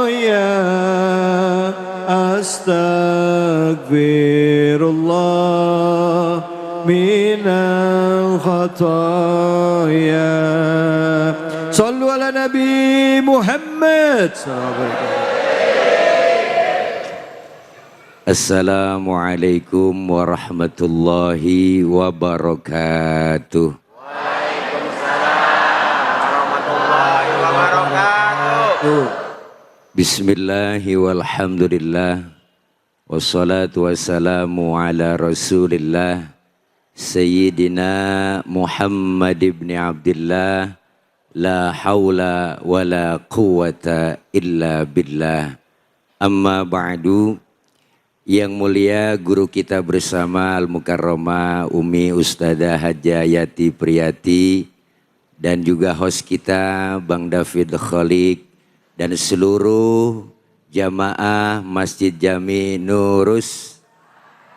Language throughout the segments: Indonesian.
ya astaghfirullah minal khataya. Sallu ala Nabi Muhammad. Assalamualaikum warahmatullahi wabarakatuh. Bismillahi walhamdulillah wassalatu wassalamu ala rasulillah Sayyidina Muhammad ibn Abdillah la hawla wa la quwata illa billah. Amma ba'du. Yang mulia guru kita bersama Al-Mukarramah Umi Ustadzah Hajah Yati Priyati dan juga host kita Bang David Kholik dan seluruh jamaah Masjid Jami Nurus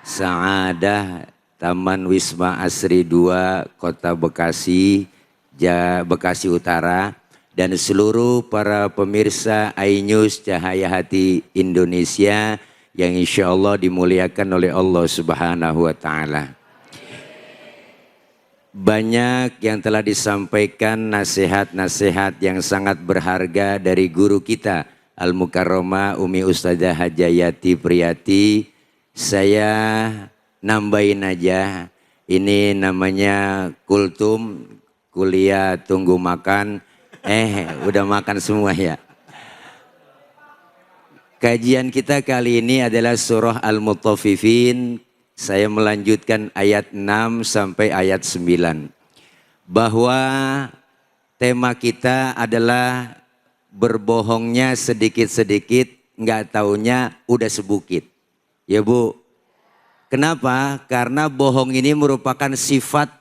Sa'adah Taman Wisma Asri 2 Kota Bekasi, Bekasi Utara, dan seluruh para pemirsa iNews Cahaya Hati Indonesia yang insya Allah dimuliakan oleh Allah Subhanahu wa Ta'ala. Banyak yang telah disampaikan nasihat-nasihat yang sangat berharga dari guru kita Al-Mukarramah Umi Ustadzah Hajah Yati Priyati. Saya nambahin aja, ini namanya kultum, kuliah tunggu makan. Udah makan semua ya. Kajian kita kali ini adalah surah Al-Mutaffifin. Saya melanjutkan ayat 6 sampai ayat 9. Bahwa tema kita adalah berbohongnya sedikit-sedikit, nggak taunya udah sebukit. Ya Bu. Kenapa? Karena bohong ini merupakan sifat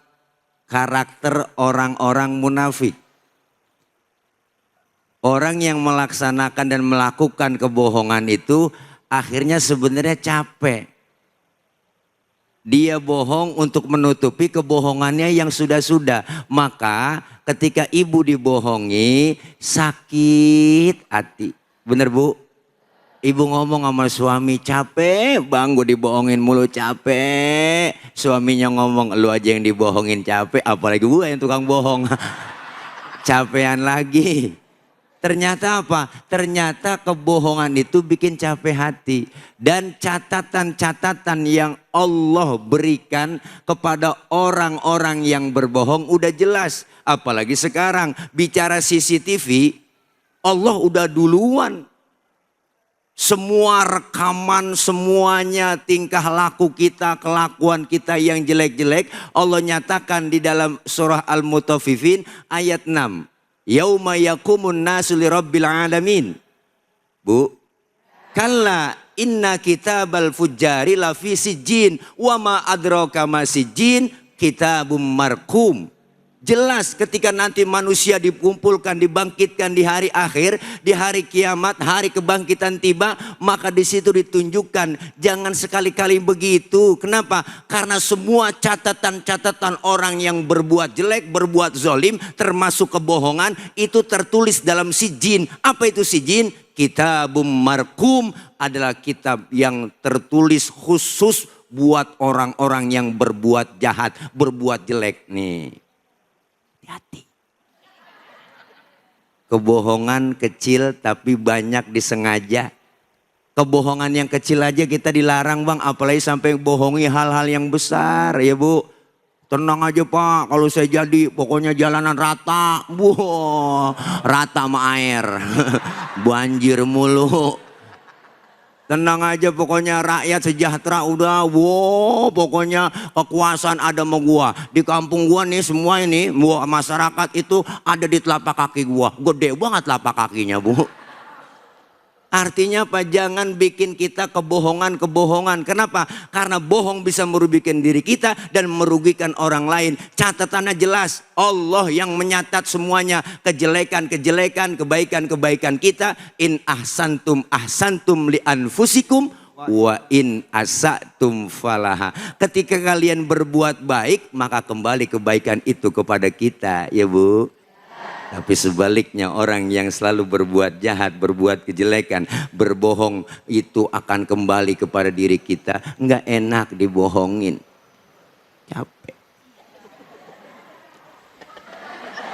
karakter orang-orang munafik. Orang yang melaksanakan dan melakukan kebohongan itu akhirnya sebenarnya capek. Dia bohong untuk menutupi kebohongannya yang sudah-sudah. Maka ketika ibu dibohongi sakit hati. Bener Bu? Ibu ngomong sama suami, capek bang gue dibohongin mulu, capek. Suaminya ngomong, lu aja yang dibohongin capek, apalagi gue yang tukang bohong. Capean lagi. Ternyata apa? Ternyata kebohongan itu bikin capek hati. Dan catatan-catatan yang Allah berikan kepada orang-orang yang berbohong udah jelas. Apalagi sekarang bicara CCTV, Allah udah duluan. Semua rekaman, semuanya tingkah laku kita, kelakuan kita yang jelek-jelek, Allah nyatakan di dalam surah Al-Mutaffifin ayat 6. Yauma yakumun nasu lirabbil alamin. Bu, kalla inna kitabal fujjari lafi sijjin wa ma adraka ma sijjin kitabum markum. Jelas ketika nanti manusia dikumpulkan, dibangkitkan di hari akhir, di hari kiamat, hari kebangkitan tiba, maka di situ ditunjukkan jangan sekali-kali begitu. Kenapa? Karena semua catatan-catatan orang yang berbuat jelek, berbuat zolim, termasuk kebohongan, itu tertulis dalam sijin. Apa itu sijin? Kitabum markum adalah kitab yang tertulis khusus buat orang-orang yang berbuat jahat, berbuat jelek nih. Hati. Kebohongan kecil tapi banyak disengaja. Kebohongan yang kecil aja kita dilarang bang, apalagi sampai bohongi hal-hal yang besar ya Bu. Tenang aja Pak, kalau saya jadi pokoknya jalanan rata. Rata sama air. Banjir mulu. Tenang aja pokoknya rakyat sejahtera udah. Pokoknya kekuasaan ada sama gua. Di kampung gua nih semua ini masyarakat itu ada di telapak kaki gua. Gede banget telapak kakinya Bu. Artinya apa? Jangan bikin kita kebohongan-kebohongan. Kenapa? Karena bohong bisa merugikan diri kita dan merugikan orang lain. Catatannya jelas. Allah yang menyatat semuanya. Kejelekan-kejelekan, kebaikan-kebaikan kita. In ahsantum ahsantum li anfusikum. Wa in asatum falaha. Ketika kalian berbuat baik, maka kembali kebaikan itu kepada kita. Ya Bu. Tapi sebaliknya orang yang selalu berbuat jahat, berbuat kejelekan, berbohong itu akan kembali kepada diri kita. Nggak enak dibohongin. Capek.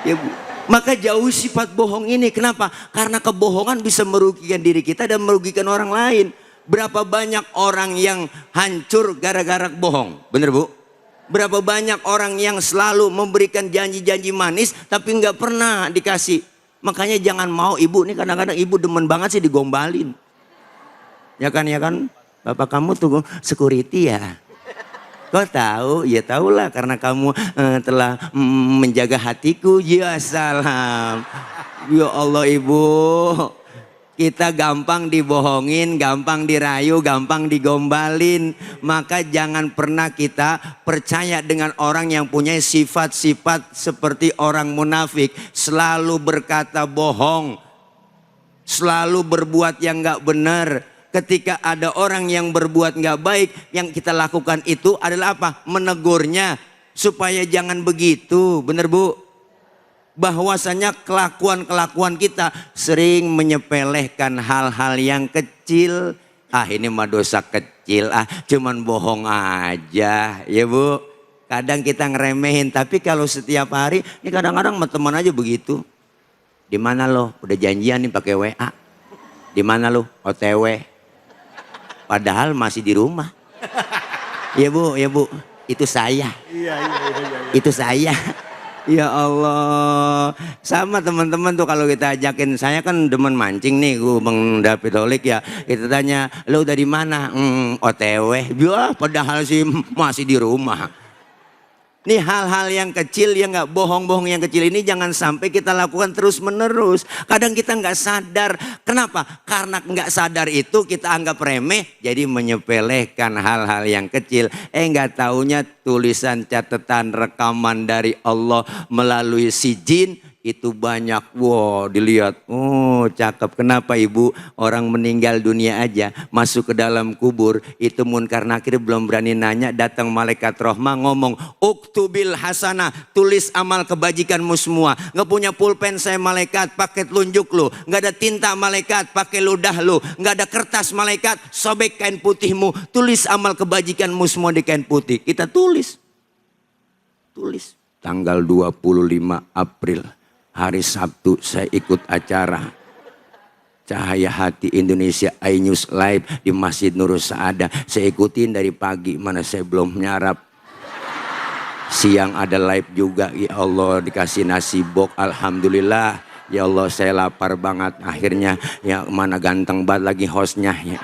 Ya Bu. Maka jauh sifat bohong ini. Kenapa? Karena kebohongan bisa merugikan diri kita dan merugikan orang lain. Berapa banyak orang yang hancur gara-gara bohong. Bener Bu? Berapa banyak orang yang selalu memberikan janji-janji manis tapi nggak pernah dikasih. Makanya jangan mau ibu nih, kadang-kadang ibu demen banget sih digombalin. Ya kan? Bapak kamu tuh security ya. Kok tahu? Ya tahulah karena kamu telah menjaga hatiku. Ya salam. Ya Allah ibu. Kita gampang dibohongin, gampang dirayu, gampang digombalin. Maka jangan pernah kita percaya dengan orang yang punya sifat-sifat seperti orang munafik. Selalu berkata bohong. Selalu berbuat yang gak benar. Ketika ada orang yang berbuat gak baik, yang kita lakukan itu adalah apa? Menegurnya. Supaya jangan begitu. Benar Bu? Bahwasanya kelakuan-kelakuan kita sering menyepelekan hal-hal yang kecil. Ah ini mah dosa kecil, cuman bohong aja ya Bu. Kadang kita ngeremehin, tapi kalau setiap hari, ini kadang-kadang teman aja begitu. Di mana lo? Udah janjian nih pakai WA. Di mana lo? OTW. Padahal masih di rumah. Ya Bu, itu saya. Iya. Itu saya. Ya Allah, sama teman-teman tuh kalau kita ajakin, saya kan demen mancing nih, gue Bang David Holik ya. Kita tanya, lo dari mana? OTW. Ya, padahal sih masih di rumah. Nih hal-hal yang kecil, yang nggak bohong-bohong yang kecil ini jangan sampai kita lakukan terus menerus. Kadang kita nggak sadar. Kenapa? Karena nggak sadar itu kita anggap remeh, jadi menyepelekan hal-hal yang kecil. Nggak taunya tulisan catatan rekaman dari Allah melalui si jin itu banyak. Wow, dilihat. Oh, cakep. Kenapa ibu? Orang meninggal dunia aja masuk ke dalam kubur itu munkar nakir belum berani nanya, datang malaikat rahmah ngomong, uktubil hasanah, tulis amal kebajikanmu semua. Nggak punya pulpen saya malaikat, pakai telunjuk lu. Nggak ada tinta malaikat, pakai ludah lu. Nggak ada kertas malaikat, sobek kain putihmu, tulis amal kebajikanmu semua di kain putih. Kita tulis tanggal 25 April hari Sabtu saya ikut acara Cahaya Hati Indonesia iNews Live di Masjid Nurul Saada. Saya ikutin dari pagi, mana saya belum nyarap. Siang ada live juga, ya Allah dikasih nasi bok, alhamdulillah. Ya Allah saya lapar banget, akhirnya ya mana ganteng banget lagi hostnya ya.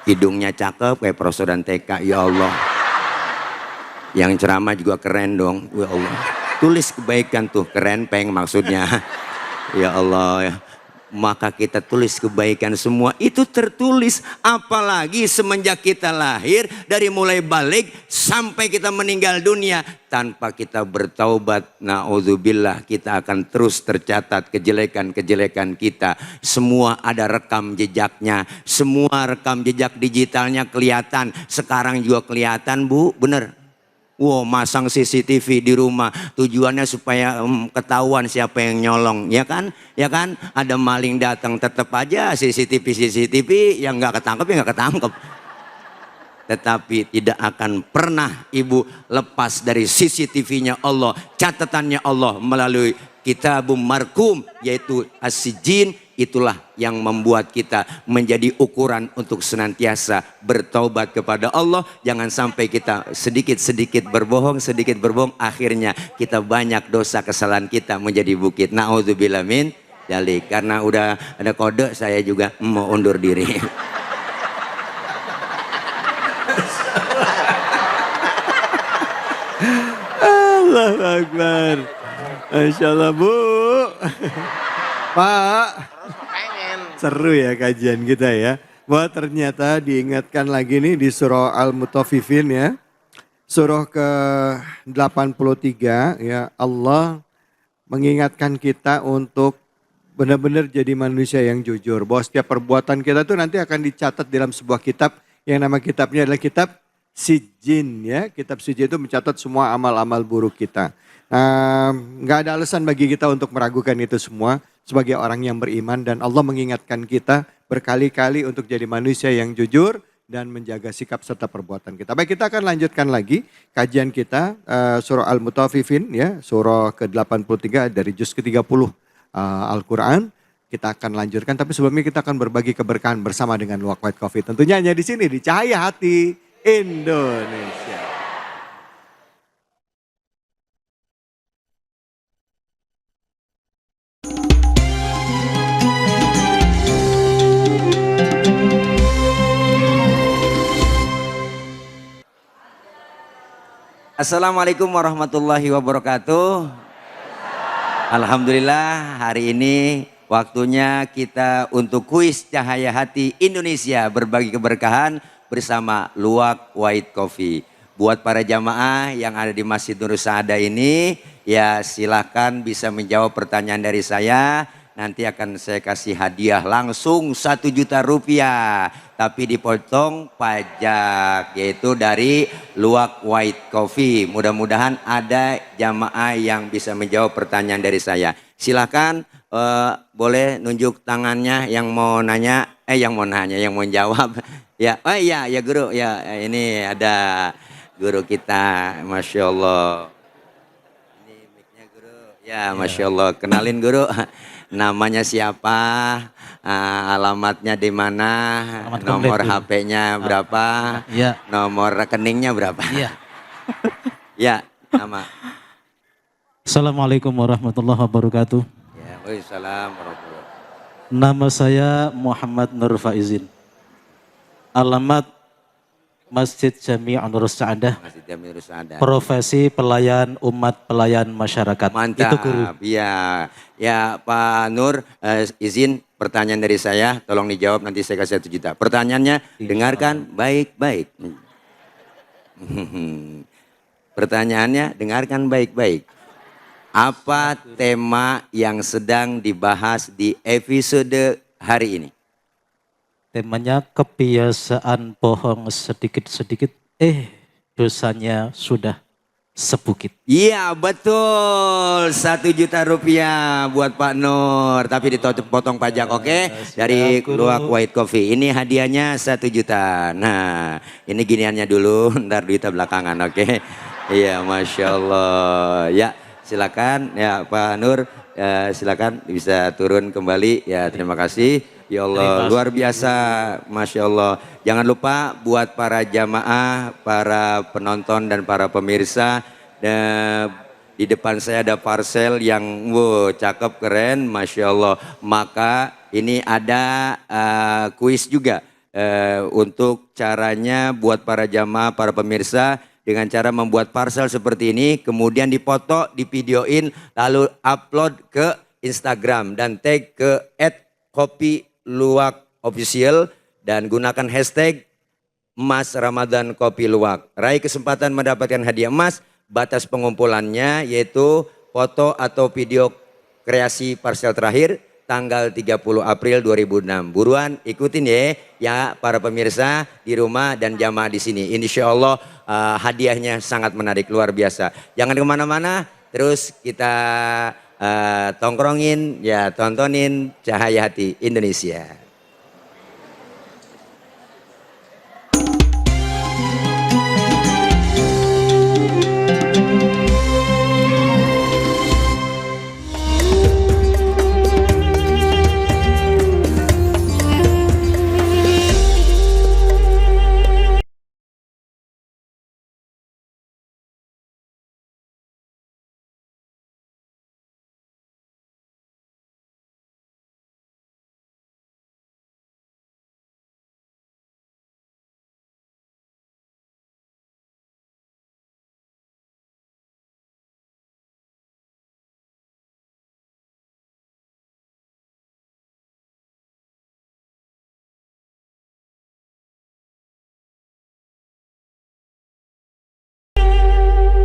Hidungnya cakep kayak Prosodan TK, ya Allah. Yang ceramah juga keren dong, ya Allah. Tulis kebaikan tuh, keren peng maksudnya. Ya Allah ya. Maka kita tulis kebaikan semua itu tertulis. Apalagi semenjak kita lahir, dari mulai balik sampai kita meninggal dunia, tanpa kita bertaubat, na'udzubillah, kita akan terus tercatat kejelekan-kejelekan kita. Semua ada rekam jejaknya, semua rekam jejak digitalnya kelihatan. Sekarang juga kelihatan Bu, bener. Wow, masang CCTV di rumah tujuannya supaya ketahuan siapa yang nyolong, ya kan? Ya kan? Ada maling datang tetap aja CCTV yang nggak ketangkep ya nggak ketangkep. Tetapi tidak akan pernah ibu lepas dari CCTV-nya Allah, catatannya Allah melalui Kitabum Markum, yaitu As-Sijin. Itulah yang membuat kita menjadi ukuran untuk senantiasa bertaubat kepada Allah. Jangan sampai kita sedikit-sedikit berbohong, akhirnya kita banyak dosa kesalahan kita menjadi bukit. Na'udzubillah min dzalik. Karena udah ada kode, saya juga mau undur diri. Allahu Akbar. Masya Allah Bu. Pak, seru ya kajian kita ya. Bahwa ternyata diingatkan lagi nih di surah Al-Mutaffifin ya. Surah ke-83 ya, Allah mengingatkan kita untuk benar-benar jadi manusia yang jujur. Bahwa setiap perbuatan kita tuh nanti akan dicatat dalam sebuah kitab yang nama kitabnya adalah kitab Sijin ya. Kitab Sijin itu mencatat semua amal-amal buruk kita. Nggak ada alasan bagi kita untuk meragukan itu semua sebagai orang yang beriman, dan Allah mengingatkan kita berkali-kali untuk jadi manusia yang jujur dan menjaga sikap serta perbuatan kita. Baik, kita akan lanjutkan lagi kajian kita surah Al-Mutaffifin ya, surah ke-83 dari juz ke-30 Al-Quran. Kita akan lanjutkan, tapi sebelumnya kita akan berbagi keberkahan bersama dengan Luwak White Coffee. Tentunya hanya di sini di Cahaya Hati Indonesia. Assalamualaikum warahmatullahi wabarakatuh. Alhamdulillah, hari ini waktunya kita untuk kuis Cahaya Hati Indonesia, berbagi keberkahan bersama Luwak White Coffee. Buat para jamaah yang ada di Masjid Nur Saada ini, ya silahkan bisa menjawab pertanyaan dari saya. Nanti akan saya kasih hadiah langsung 1 juta rupiah. Tapi dipotong pajak, yaitu dari Luwak White Coffee. Mudah-mudahan ada jamaah yang bisa menjawab pertanyaan dari saya. Silahkan boleh nunjuk tangannya yang mau nanya, yang mau jawab. Ya, oh iya, ya guru, ya ini ada guru kita, Masya Allah. Ini mic-nya guru, ya Masya Allah. Kenalin guru, namanya siapa, alamatnya di mana, nomor HP-nya berapa, ya. Nomor rekeningnya berapa. Iya. Ya, nama. Assalamualaikum warahmatullahi wabarakatuh. Ya, waalaikumsalam warahmatullahi wabarakatuh. Nama saya Muhammad Nur Faizin. Alamat Masjid Jami' Nur Sa'adah. Masjid Jami' Nur Sa'adah. Profesi pelayan umat, pelayan masyarakat. Mantap. Itu guru. Ya, ya Pak Nur, izin pertanyaan dari saya, tolong dijawab, nanti saya kasih 1 juta. Pertanyaannya, dengarkan baik-baik. Pertanyaannya, dengarkan baik-baik. Apa tema yang sedang dibahas di episode hari ini? Temanya kebiasaan bohong sedikit-sedikit, dosanya sudah sebukit. Iya betul, 1 juta rupiah buat Pak Nur, tapi dipotong pajak, oke? Dari Luwak White Coffee. Ini hadiahnya 1 juta. Nah, ini giniannya dulu, ntar duitnya belakangan, oke? Iya, Masya Allah. Ya, silakan ya Pak Nur, silakan bisa turun kembali. Ya, terima kasih. Ya Allah, luar biasa, Masya Allah. Jangan lupa buat para jamaah, para penonton dan para pemirsa, di depan saya ada parcel yang cakep, keren, Masya Allah. Maka ini ada kuis juga untuk caranya buat para jamaah, para pemirsa, dengan cara membuat parcel seperti ini, kemudian dipoto, divideoin, lalu upload ke Instagram dan tag ke @kopiluwakofficial dan gunakan hashtag Mas Ramadan Kopi Luwak. Raih kesempatan mendapatkan hadiah emas. Batas pengumpulannya yaitu foto atau video kreasi parcel terakhir tanggal 30 April 2006. Buruan ikutin ya para pemirsa di rumah dan jamaah di sini. Insya Allah hadiahnya sangat menarik, luar biasa. Jangan kemana-mana, terus kita tongkrongin, ya tontonin Cahaya Hati Indonesia.